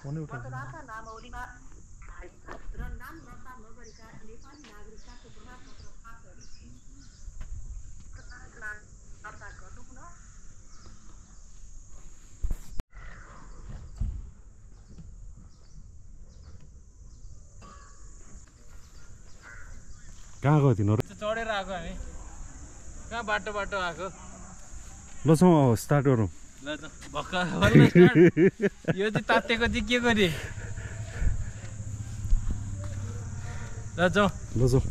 फोनै उठाउँछ मतदाता नामावलीमा र नाम दर्ता नगरेका नेपाली नागरिकताको प्रमाणपत्र फाटहरू दर्ता गर्नुहुन कहाँ गयो तिनीहरू चढेर आएको हामी कहाँ बाटो आएको ल जाउँ स्टार्ट गरौँ ल भक्का यो चाहिँ तातेको चाहिँ के गरे ल जाउँ ल जाउँ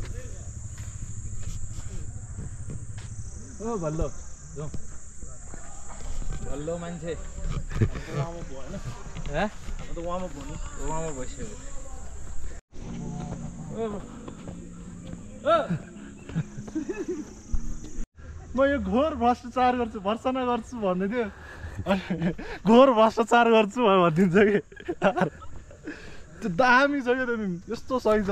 ओ भल्लो जाउँ भल्लो मान्छे उहाँमा बस्यो म यो घोर भ्रष्टाचार गर्छु भर्सना गर्छु भन्दै थियो घोर भ्रष्टाचार गर्छु भनिदिन्छ कि त्यो दामी छ क्या त्यो यस्तो सही छ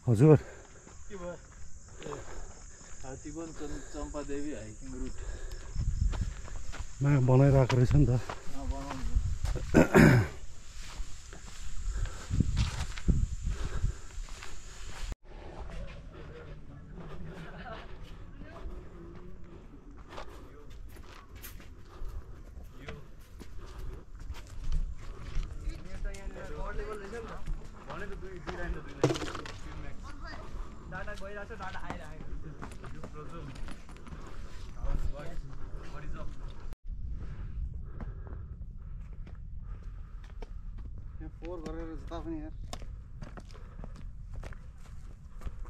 हजुर के भयो हात्तीवन चम्पादेवी हाइकिङ रुट बनाइरहेको रहेछ नि त फोर गरेर जता पनि यार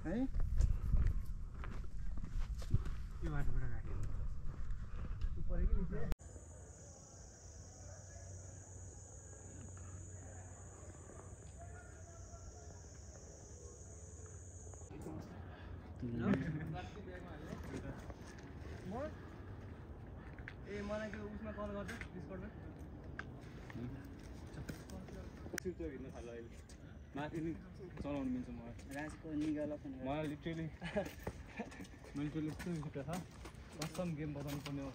है यो बाटोबाट राखेँ पऱ्यो कि निचे मलाई त्यो उसमा कल गर्छु डिस्कर्डमा हिँड्न थाल्यो अहिले माथि नि चलाउनु मिल्छ मलाई राजको निगाला मलाई लिटरली यस्तो जुत्ता छ कसम गेम बताउनु पर्ने हो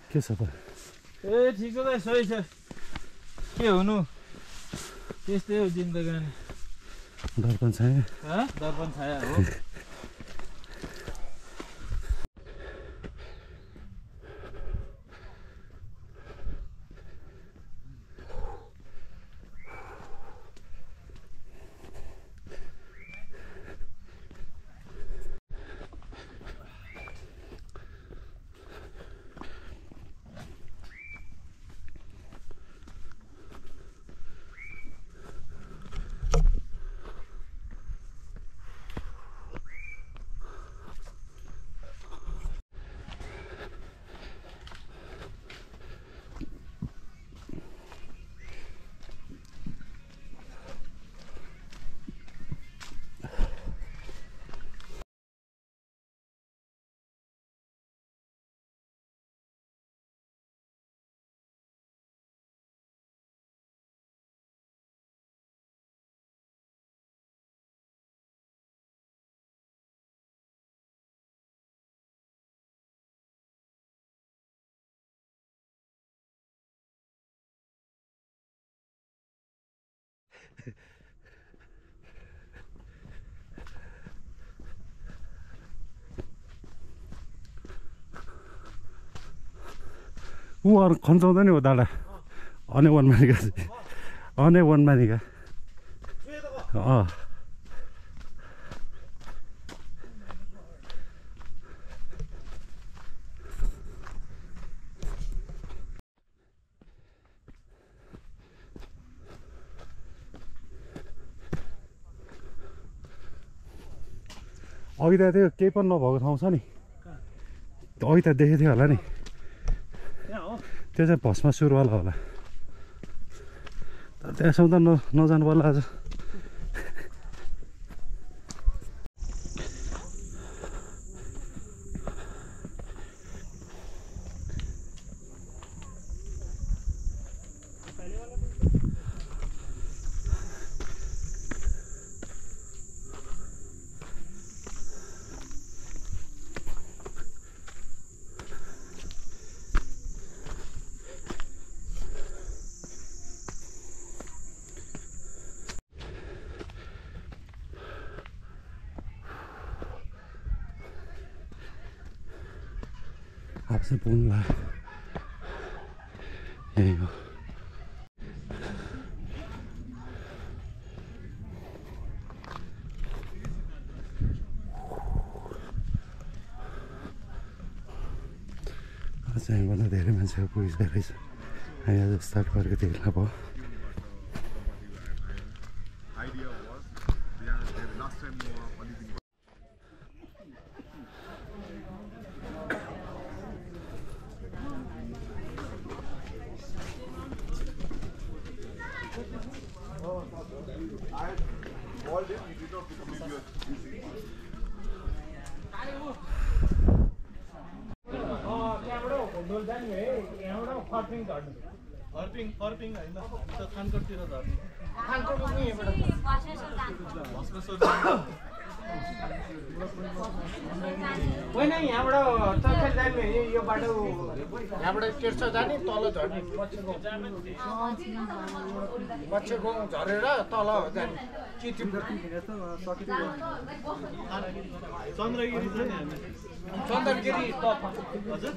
के छ त ए ठिक छ त सही छ के हुनु त्यस्तै हो जिन्दगानी दर्पण छाया दर्पण छाया हो ऊ अरू खन्चाउँदैन हो दाडा अने वनमानिका चाहिँ अने वनमानिका अघि त त्यो केही पनि नभएको ठाउँ छ नि अघि त देखेको थियो होला नि त्यो चाहिँ भस्म सुरुवाला होला तर त्यहाँसम्म त नजानु पर्ला आज आपसे पुग्नु ला यही हो आज यहीँभन्दा धेरै मान्छेहरू पुगिसकेको रहेछ हामी आज स्टार्ट गरेको थियो होला भयो फर्पिङ होइन खानकोटतिर झर्ने होइन यहाँबाट चक्कर जाने यो बाटो यहाँबाट तेर्छ जाने तल झर्ने पछिको झरेर तल जाने चन्द्रगिरी छ नि हामी चन्द्रगिरी हजुर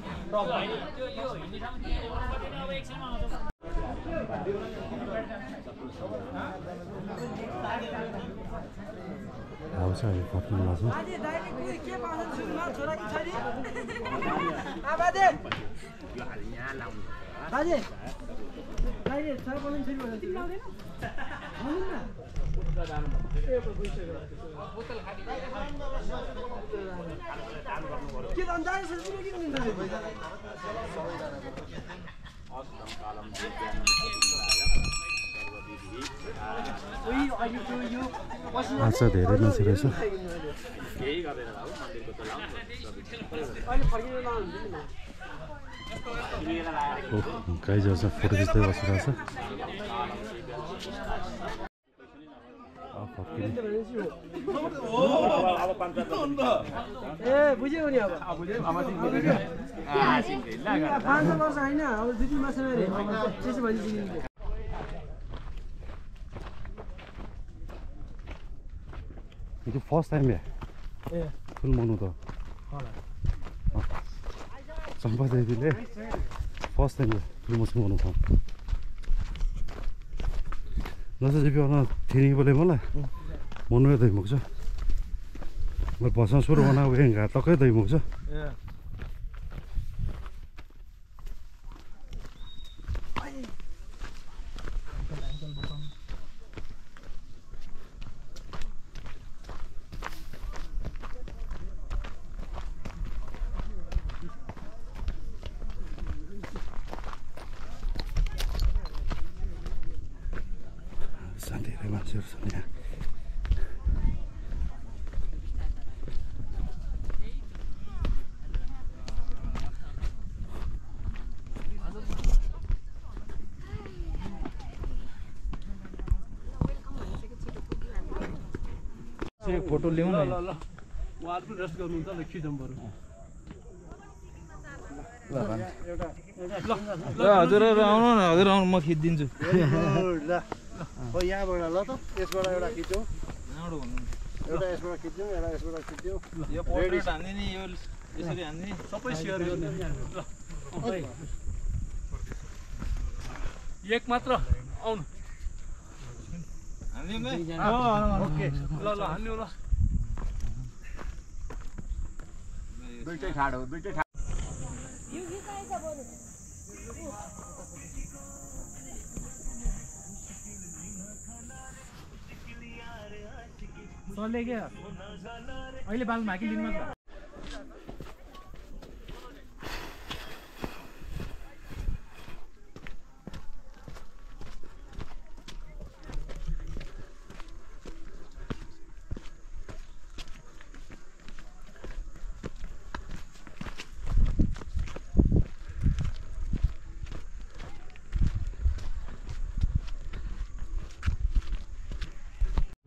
आउँछ हामी फर्किनु लाग्छौँ आज धेरै मान्छे रहेछ गाई जर्छ फोटो खिच्दै बसिरहेछ ए बुझ्यो नि अब 5 वर्ष होइन अब 2-3 मास रे त्यसो भने बुझिन्छ यो फर्स्ट टाइम है फुल मनाउ त चम्पा देवीले फर्स्ट टाइम फुल मनाउ त जस्तो चाहिँ पिउन थिनी बोले मलाई मनुए दही मुग्छ मैले भसँग सुरु बनाएको घाट टक्कै दही मुग्छ धेरै मान्छेहरू छन् यहाँ फोटो ल्याउँ न उहाँहरू रेस्ट गर्नुहुन्छ ल खिचौँ बरु ल हजुरहरू आउनु न हजुर आउनु म खिचिदिन्छु ल हो यहाँबाट ल त यसबाट एउटा खिच्यौँ यहाँबाट भन्नु एउटा यसबाट खिच्यौँ एउटा यसबाट खिच्यौँ यो पोर्ट्रेट हान्ने नि यो यसरी हान्ने सबै सेयर गर्ने एक मात्र आउनु हान्दिउँ है ओके ल ल हान्नु ल दुइटै ठाडो दुइटै ठाडो चल्यो क्या अहिले बाल भाकी लिनु मात्र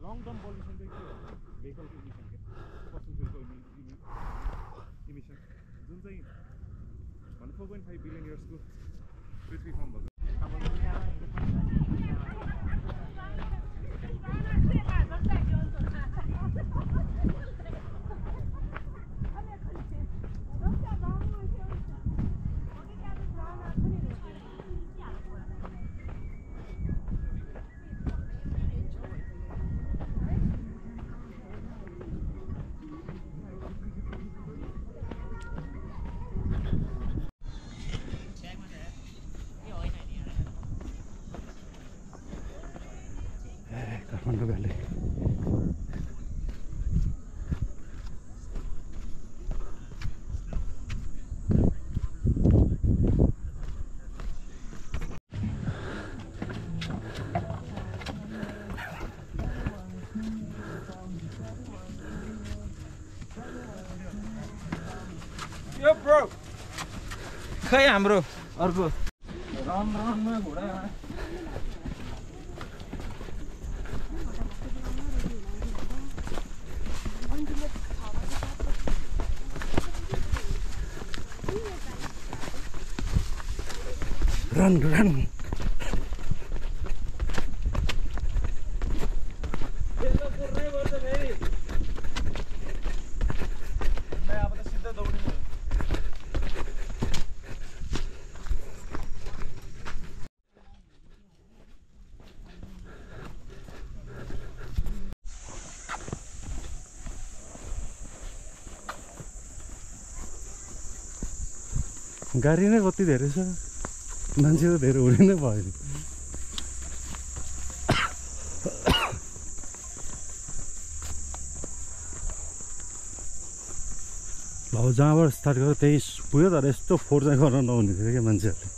लङ टर्म पोल्युसन चाहिँ के हो भेहिकलको इमिसन के फसल फ्युलको इमिसन जुन चाहिँ 4.5 बिलियन इयर्सको पृथ्वी फर्म भएको काठमाडौँ भ्याली यो ब्रो खै हाम्रो अर्को रनमा घोडा रन रन अब त सिधा दौडिनु गाडी नै कति धेरै छ मान्छे त धेरै हुने नै भयो नि अब जहाँबाट स्टार्ट गरेर त्यही पुग्यो तर यस्तो फोहोर चाहिँ गर्न नहुने थियो क्या मान्छेहरूले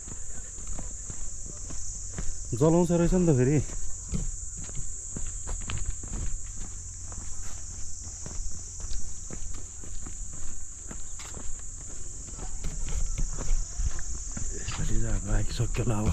जलाउँछ रहेछ नि त फेरि यसरी चाहिँ हाम्रो आइसक्यो ल अब